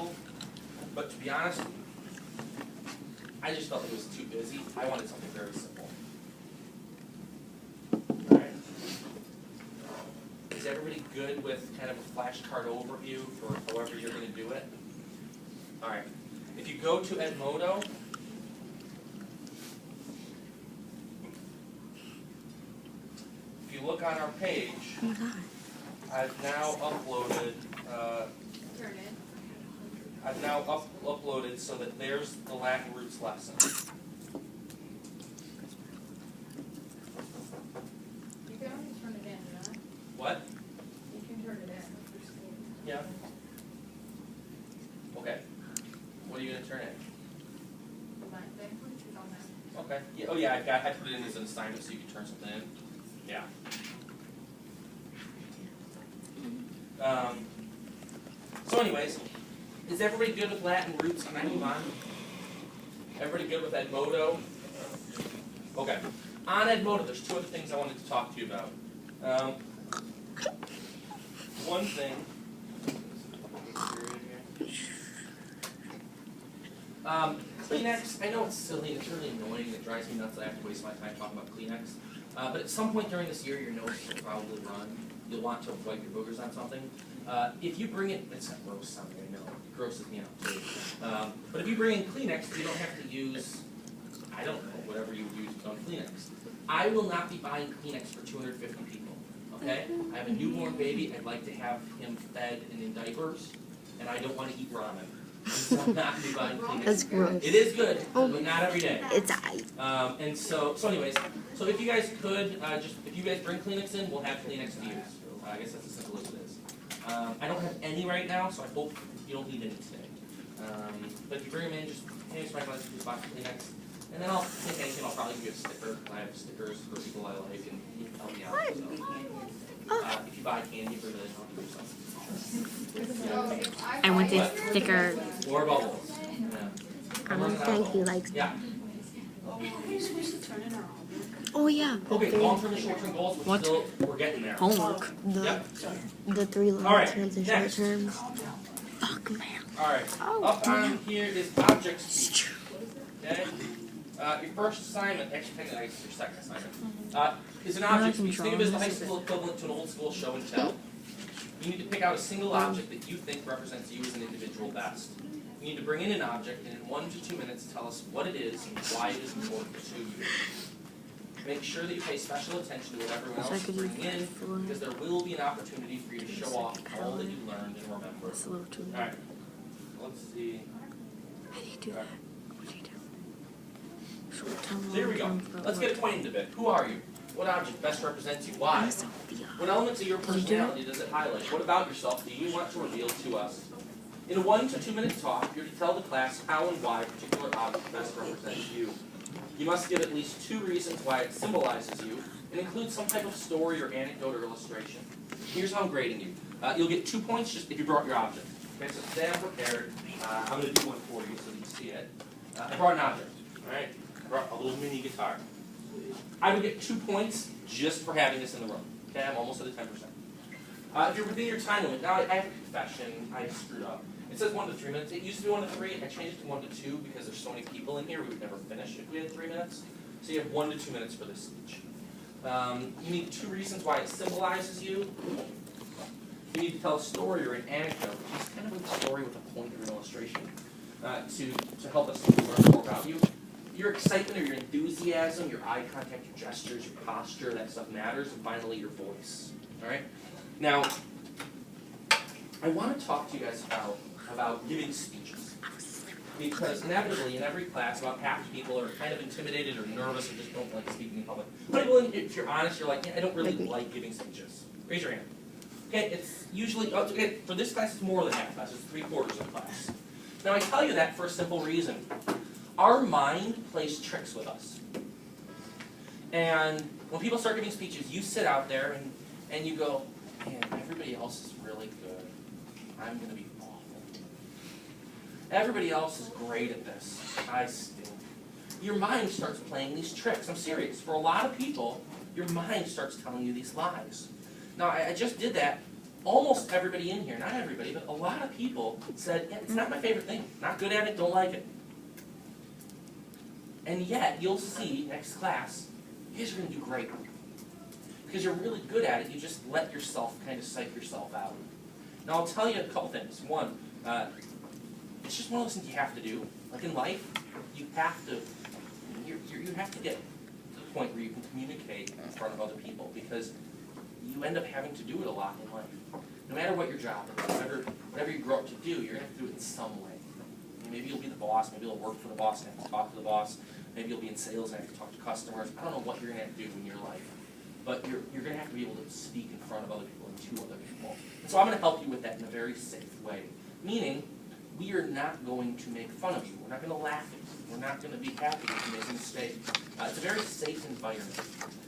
schedule, but to be honest, I just felt it was too busy. I wanted something very simple. All right. Is everybody good with kind of a flashcard overview for however you're going to do it? All right. If you go to Edmodo, if you look on our page, I've now uploaded. Uploaded so that there's the Latin roots lesson. You can only turn it in, no? What? You can turn it in. Yeah. Okay. What are you going to turn in? My thing, it's on that. Okay. Yeah. Oh yeah, I put it in as an assignment so you can turn something in. Yeah. So anyways, is everybody good with Latin roots? Can I move on? Everybody good with Edmodo? Okay. On Edmodo, there's two other things I wanted to talk to you about. One thing. Kleenex, I know it's silly, it's really annoying, it drives me nuts that I have to waste my time talking about Kleenex. But at some point during this year, your nose will probably run. You'll want to wipe your boogers on something. If you bring it, it's not gross sounding, I know, it grosses me out too. But if you bring in Kleenex, you don't have to use, I don't know, whatever you would use on Kleenex. I will not be buying Kleenex for 250 people, okay? I have a newborn baby, I'd like to have him fed and in diapers, and I don't want to eat ramen. So I'm not going to be buying Kleenex. That's gross. It is good, but not every day. It's aight. And so anyways, so if you guys could, if you guys bring Kleenex in, we'll have Kleenex to use. I guess that's as simple as it is. I don't have any right now, so I hope you don't need any today. But if you bring them in, just hand us my box of Kleenex. And then I'll, if anything, I'll probably give you a sticker. I have stickers for people I like, and you can help me out. So, if you buy candy for this, I'll give you something. I want this sticker. More bubbles. Yeah. I don't think he likes Yeah. Oh yeah. Okay, long-term and short-term goals, we're getting there. Homework. The three long terms and short terms. Fuck man. Alright. Oh, Up on here is object speech. Okay? Your first assignment, actually technically it's your second assignment, is an object speech. Think of it as the high school equivalent to an old school show and tell. You need to pick out a single object that you think represents you as an individual best. You need to bring in an object and in 1 to 2 minutes tell us what it is and why it is important to you. Make sure that you pay special attention to what everyone else is bringing in, because there will be an opportunity for you to show off all that you learned and remember. It's a little too late. Alright, let's see. How do you do that? What do you do? Short term, So here we go. Let's get acquainted a bit. Who are you? What object best represents you? Why? What elements of your personality does it highlight? What about yourself do you want to reveal to us? In a 1 to 2 minute talk, you're to tell the class how and why a particular object best represents you. You must give at least 2 reasons why it symbolizes you, and include some type of story or anecdote or illustration. Here's how I'm grading you. You'll get 2 points just if you brought your object. Okay, so stay prepared. I'm going to do one for you so that you see it. I brought an object. All right, I brought a little mini guitar. I would get 2 points just for having this in the room. Okay, I'm almost at the 10%. If you're within your time limit, now I have a confession. I screwed up. It says 1 to 3 minutes. It used to be 1 to 3. I changed it to 1 to 2 because there's so many people in here we would never finish if we had 3 minutes. So you have 1 to 2 minutes for this speech. You need 2 reasons why it symbolizes you. You need to tell a story or an anecdote, which is kind of a story with a point or an illustration, to help us learn more about you. Your excitement or your enthusiasm, your eye contact, your gestures, your posture, that stuff matters. And finally, your voice. All right? Now, I want to talk to you guys about giving speeches. Because inevitably, in every class, about half the people are kind of intimidated or nervous or just don't like speaking in public. But if you're honest, you're like, yeah, I don't really like giving speeches. Raise your hand. Okay, it's usually, okay, for this class, it's more than half class. It's 3/4 of the class. Now, I tell you that for a simple reason. Our mind plays tricks with us. And when people start giving speeches, you sit out there and you go, man, everybody else is really good. I'm going to be awful. Everybody else is great at this. I stink. Your mind starts playing these tricks. I'm serious. For a lot of people, your mind starts telling you these lies. Now, I just did that almost everybody in here, not everybody, but a lot of people said, yeah, it's not my favorite thing. Not good at it, don't like it. And yet, you'll see next class, you guys are going to do great. Because you're really good at it, you just let yourself kind of psych yourself out. Now I'll tell you a couple things. One, it's just one of those things you have to do. Like in life, you have to get to the point where you can communicate in front of other people, because you end up having to do it a lot in life. No matter what your job is, whatever you grow up to do, you're going to have to do it in some way. Maybe you'll be the boss, maybe you'll work for the boss and have to talk to the boss, maybe you'll be in sales and have to talk to customers. I don't know what you're going to have to do in your life, but you're going to have to be able to speak in front of other people and to other people. And so I'm going to help you with that in a very safe way, meaning we are not going to make fun of you. We're not going to laugh at you. We're not going to be happy if you make a mistake. It's a very safe environment,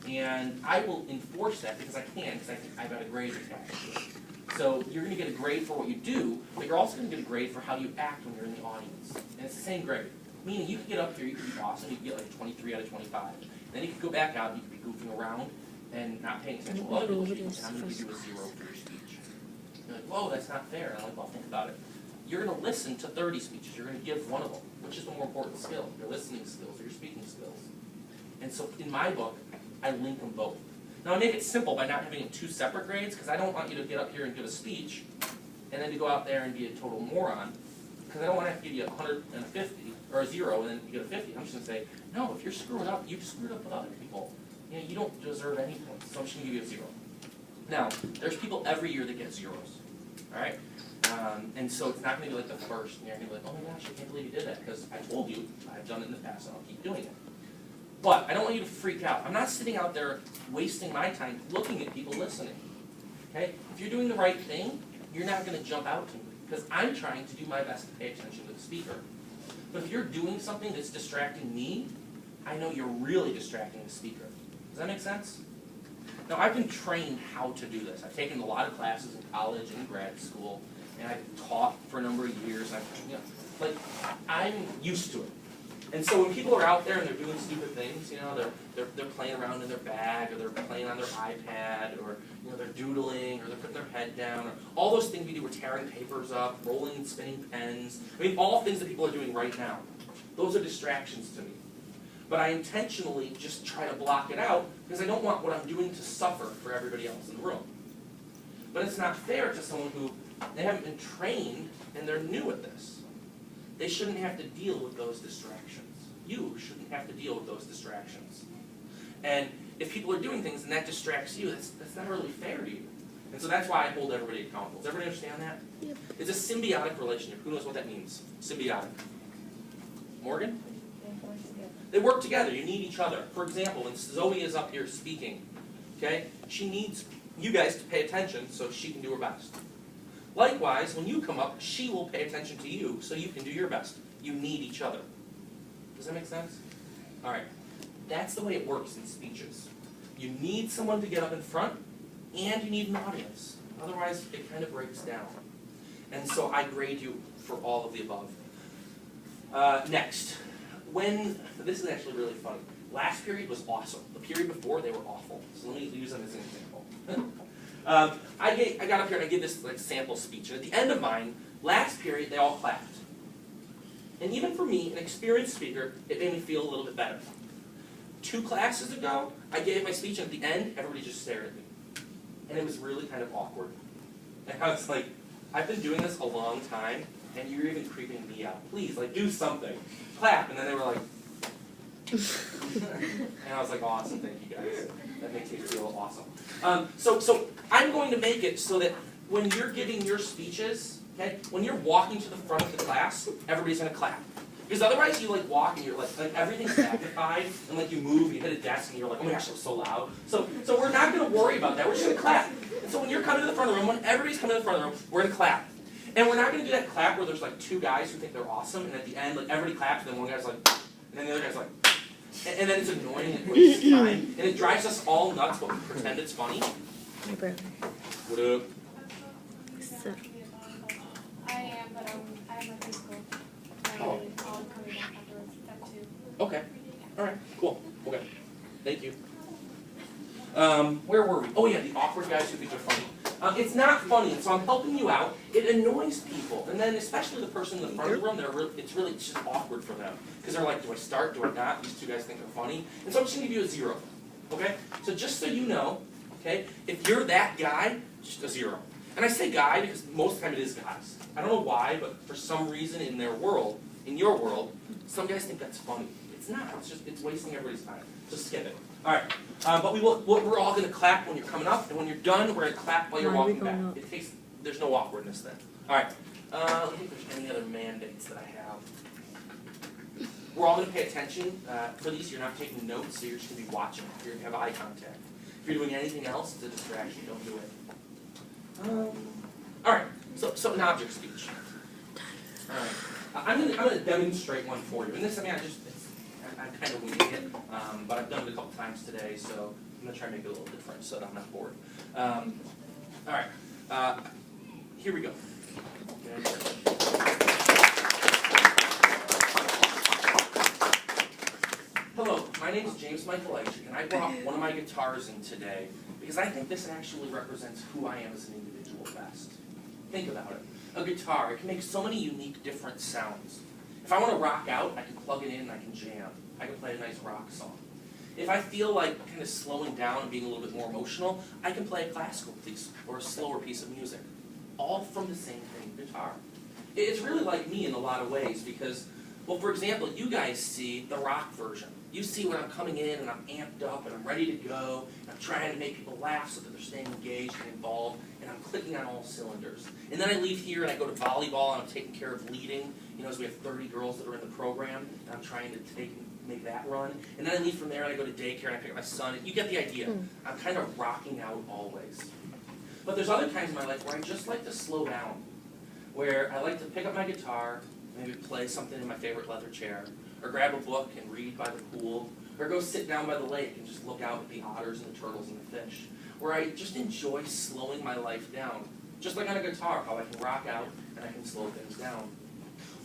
and I will enforce that because I can, because I've got a grade attached to it. So you're going to get a grade for what you do, but you're also going to get a grade for how you act when you're in the audience. And it's the same grade. Meaning you can get up here, you can be awesome, you can get like 23 out of 25. Then you can go back out and you can be goofing around and not paying attention to other people's speech, and I'm going to give you a 0 for your speech. You're like, whoa, that's not fair. And I'm like, well, think about it. You're going to listen to 30 speeches. You're going to give one of them. Which is the more important skill? Your listening skills or your speaking skills? And so in my book, I link them both. Now I make it simple by not having it 2 separate grades, because I don't want you to get up here and give a speech and then to go out there and be a total moron, because I don't want to have to give you 150 or a 0 and then you get a 50. I'm just going to say, no, if you're screwing up, you've screwed up with other people. You know, you don't deserve any points, so I'm just going to give you a 0. Now, there's people every year that get 0s, all right? And so it's not going to be like the first, and you're going to be like, oh my gosh, I can't believe you did that, because I told you, I've done it in the past, and I'll keep doing it. But I don't want you to freak out. I'm not sitting out there wasting my time looking at people listening, okay? If you're doing the right thing, you're not going to jump out to me, because I'm trying to do my best to pay attention to the speaker. But if you're doing something that's distracting me, I know you're really distracting the speaker. Does that make sense? Now, I've been trained how to do this. I've taken a lot of classes in college and grad school, and I've taught for a number of years. I'm used to it. And so when people are out there and they're doing stupid things, you know, they're playing around in their bag, or they're playing on their iPad, or you know, they're doodling, or they're putting their head down, or all those things we do, we're tearing papers up, rolling and spinning pens. I mean, all things that people are doing right now. Those are distractions to me. But I intentionally just try to block it out, because I don't want what I'm doing to suffer for everybody else in the room. But it's not fair to someone who, they haven't been trained and they're new at this. They shouldn't have to deal with those distractions. You shouldn't have to deal with those distractions. And if people are doing things and that distracts you, that's not really fair to you. And so that's why I hold everybody accountable. Does everybody understand that? Yep. It's a symbiotic relationship. Who knows what that means? Symbiotic. Morgan? They work together. You need each other. For example, when Zoe is up here speaking, okay, she needs you guys to pay attention so she can do her best. Likewise, when you come up, she will pay attention to you so you can do your best. You need each other. Does that make sense? All right. That's the way it works in speeches. You need someone to get up in front, and you need an audience. Otherwise, it kind of breaks down. And so I grade you for all of the above. Next. This is actually really funny. Last period was awesome. The period before, they were awful. So let me use them as an example. I got up here and I gave this like sample speech. And at the end of mine, last period, they all clapped. And even for me, an experienced speaker, it made me feel a little bit better. 2 classes ago, I gave my speech, and at the end, everybody just stared at me. And it was really kind of awkward. And I was like, I've been doing this a long time, and you're even creeping me out. Please, like, do something. Clap. And then they were like, and I was like, awesome, thank you guys. That makes me feel awesome. So I'm going to make it so that when you're giving your speeches, okay, when you're walking to the front of the class, everybody's going to clap. Because otherwise you like walk and you're like everything's magnified, and like you move, you hit a desk, and you're like, oh my gosh, that was so loud. So we're not going to worry about that. We're just going to clap. And so when you're coming to the front of the room, when everybody's coming to the front of the room, we're going to clap. And we're not going to do that clap where there's like 2 guys who think they're awesome, and at the end, like everybody claps, and then one guy's like, and then the other guy's like, and then it's annoying and it wastes time, and it drives us all nuts, but we pretend it's funny. My brother. What up? So. I am, but I have my physical. Oh. I'll come back afterwards. That too. Okay. All right. Cool. Okay. Thank you. Where were we? Oh yeah, the awkward guys who think they're funny. It's not funny, and so I'm helping you out. It annoys people, and then especially the person in the front of the room, it's just awkward for them. Because they're like, do I start, do I not? These two guys think they're funny. And so I'm just going to give you a 0, okay? So just so you know, okay, if you're that guy, just a 0. And I say guy because most of the time it is guys. I don't know why, but for some reason in their world, in your world, some guys think that's funny. It's not. It's wasting everybody's time. So skip it. All right. But we're all going to clap when you're coming up, and when you're done, we're going to clap while you're walking back. There's no awkwardness then. All right. Let me think if there's any other mandates that I have. We're all going to pay attention. For these, you're not taking notes, so you're just going to be watching. You're going to have eye contact. If you're doing anything else, it's a distraction. Don't do it. All right. So an object speech. All right. I'm gonna demonstrate one for you. And this, I mean, I'm kind of winging it, but I've done it a couple times today, so I'm gonna try and make it a little different so that I'm not bored. All right. Here we go. Hello, my name is James Michaelaichik, and I brought one of my guitars in today because I think this actually represents who I am as an individual best. Think about it. A guitar, it can make so many unique, different sounds. If I want to rock out, I can plug it in and I can jam. I can play a nice rock song. If I feel like kind of slowing down and being a little bit more emotional, I can play a classical piece or a slower piece of music. All from the same thing, guitar. It's really like me in a lot of ways because, well, for example, you guys see the rock version. You see when I'm coming in and I'm amped up and I'm ready to go, and I'm trying to make people laugh so that they're staying engaged and involved, and I'm clicking on all cylinders. And then I leave here and I go to volleyball and I'm taking care of leading, as we have 30 girls that are in the program, and I'm trying to make that run. And then I leave from there and I go to daycare and I pick up my son. You get the idea. I'm kind of rocking out always. But there's other times in my life where I just like to slow down, where I like to pick up my guitar, maybe play something in my favorite leather chair, or grab a book and read by the pool, or go sit down by the lake and just look out at the otters and the turtles and the fish, where I just enjoy slowing my life down. Just like on a guitar, how I can rock out and I can slow things down.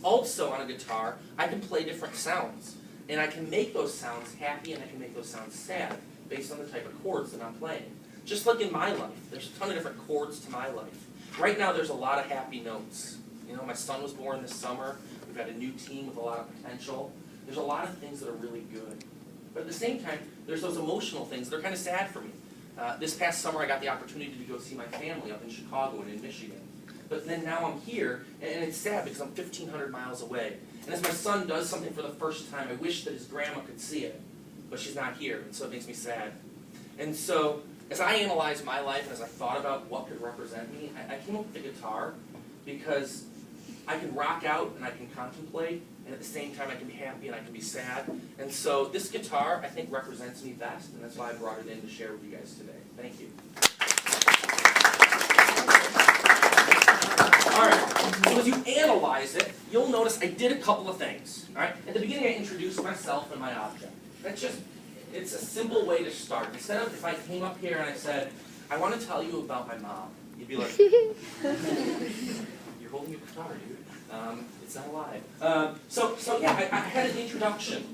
Also on a guitar, I can play different sounds, and I can make those sounds happy and I can make those sounds sad based on the type of chords that I'm playing. Just like in my life, there's a ton of different chords to my life. Right now there's a lot of happy notes. My son was born this summer. We've got a new team with a lot of potential. There's a lot of things that are really good. But at the same time, there's those emotional things that are kind of sad for me. This past summer, I got the opportunity to go see my family up in Chicago and in Michigan. But then now I'm here, and it's sad because I'm 1,500 miles away. And as my son does something for the first time, I wish that his grandma could see it. But she's not here, and so it makes me sad. And so, as I analyzed my life and as I thought about what could represent me, I came up with the guitar because I can rock out and I can contemplate, and at the same time I can be happy and I can be sad. And so this guitar, I think, represents me best, and that's why I brought it in to share with you guys today. Thank you. All right, so as you analyze it, you'll notice I did a couple of things. All right, at the beginning I introduced myself and my object. It's a simple way to start. Instead of if I came up here and I said, I want to tell you about my mom, you'd be like, you're holding your guitar, dude. It's not alive. So yeah, I had an introduction.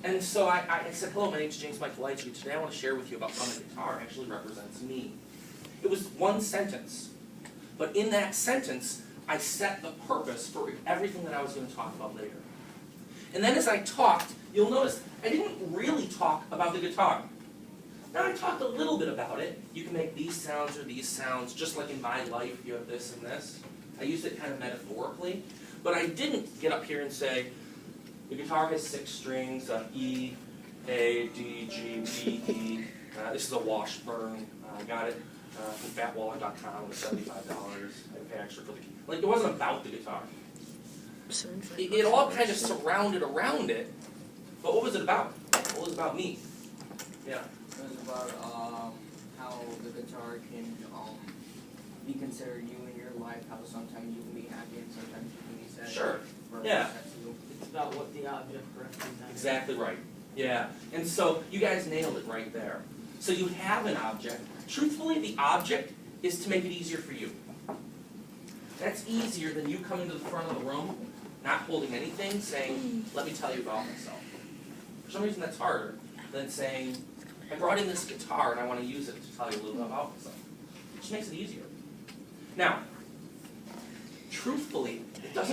And so I said, hello, my name's James Michaelaichik. Today I want to share with you about how the guitar actually represents me. It was one sentence. But in that sentence, I set the purpose for everything that I was going to talk about later. And then as I talked, you'll notice I didn't really talk about the guitar. Now I talked a little bit about it. You can make these sounds or these sounds, just like in my life, you have this and this. I used it kind of metaphorically. But I didn't get up here and say, the guitar has 6 strings, E, A, D, G, B, E. This is a Washburn. I got it from fatwaller.com with $75. I pay extra for the key. Like, it wasn't about the guitar. It all kind of surrounded around it. But what was it about? What was it about me? Yeah. It was about how the guitar can be considered you in your life, how sometimes you can be happy and sometimes you can be sad. Sure. Yeah. It's about what the object represents. Exactly right. Yeah. And so you guys nailed it right there. So you have an object. Truthfully, the object is to make it easier for you. That's easier than you coming to the front of the room, not holding anything, saying, let me tell you about myself. For some reason, that's harder than saying, I brought in this guitar and I want to use it to tell you a little bit about myself. It just makes it easier. Now, truthfully, it doesn't